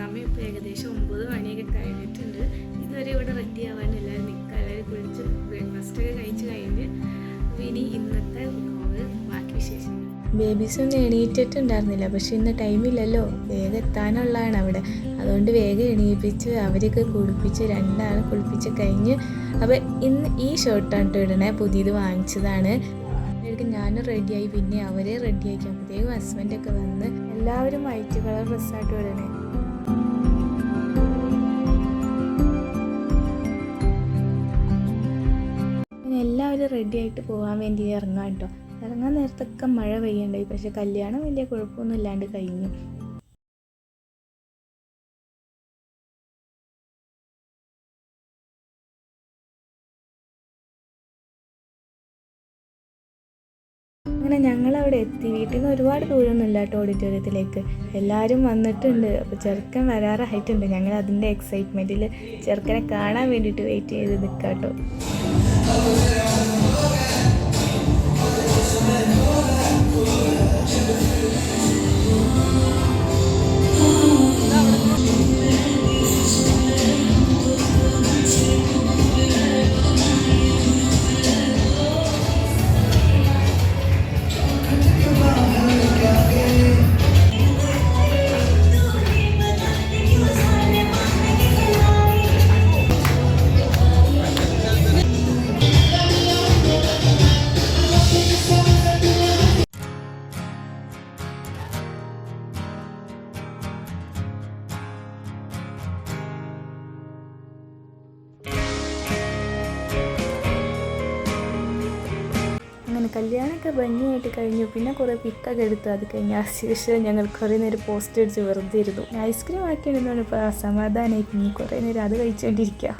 സമയം ഇപ്പോൾ ഏകദേശം 9 മണിയൊക്കെ കഴിഞ്ഞിട്ടുണ്ട്. ഇതുവരെ ഇവിടെ റെഡി ആവാൻ എല്ലാവരും നിൽക്കുക. എല്ലാവരും കുളിച്ച് ബ്രേക്ക്ഫാസ്റ്റൊക്കെ കഴിച്ച് കഴിഞ്ഞ് ഇനി ഇന്നത്തെ ബാക്കി വിശേഷം. ബേബീസൊന്നും എണീറ്റിട്ടുണ്ടായിരുന്നില്ല, പക്ഷെ ഇന്ന് ടൈമില്ലല്ലോ, വേഗം എത്താനുള്ളതാണ് അവിടെ. അതുകൊണ്ട് വേഗം എണീപ്പിച്ച് അവരൊക്കെ കുളിപ്പിച്ച് രണ്ടാളും കുളിപ്പിച്ച് കഴിഞ്ഞ്. അപ്പോൾ ഇന്ന് ഈ ഷർട്ടാണ് ഇടണേ, പുതിയത് വാങ്ങിച്ചതാണ്. ഞാനും റെഡിയായി, പിന്നെ അവരെ റെഡിയാക്കി. അപ്പോഴത്തേക്കും ഹസ്ബൻഡൊക്കെ വന്ന് എല്ലാവരും വൈറ്റ് കളർ ഡ്രസ്സായിട്ട് ഇടണേ. അങ്ങനെ എല്ലാവരും റെഡിയായിട്ട് പോകാൻ വേണ്ടി ഇറങ്ങാം കേട്ടോ. ഇറങ്ങാൻ നേരത്തൊക്കെ മഴ പെയ്യണ്ടായി, പക്ഷെ കല്യാണം വലിയ കുഴപ്പമൊന്നും ഇല്ലാണ്ട് കഴിഞ്ഞു. അങ്ങനെ ഞങ്ങളവിടെ എത്തി. വീട്ടിൽ നിന്ന് ഒരുപാട് ദൂരമൊന്നും ഇല്ല കേട്ടോ ഓഡിറ്റോറിയത്തിലേക്ക്. എല്ലാവരും വന്നിട്ടുണ്ട്. അപ്പോൾ ചെറുക്കൻ വരാറായിട്ടുണ്ട്. ഞങ്ങൾ അതിൻ്റെ എക്സൈറ്റ്മെൻറ്റിൽ ചെറുക്കനെ കാണാൻ വേണ്ടിയിട്ട് വെയിറ്റ് ചെയ്ത് നിൽക്കാം കേട്ടോ. അങ്ങനെ കല്യാണമൊക്കെ ഭംഗിയായിട്ട് കഴിഞ്ഞു. പിന്നെ കുറേ പിക്കൊക്കെ എടുത്തു. അത് കഴിഞ്ഞ് ശേഷം ഞങ്ങൾ കുറേ നേരം പോസ്റ്റ് അടിച്ച് വെറുതെ ഇരുന്നു. ഐസ്ക്രീം ആക്കിയിരുന്നതാണ് ഇപ്പോൾ അസമാധാനമായി. പിന്നെ കുറേ നേരം അത് കഴിച്ചുകൊണ്ടിരിക്കുക.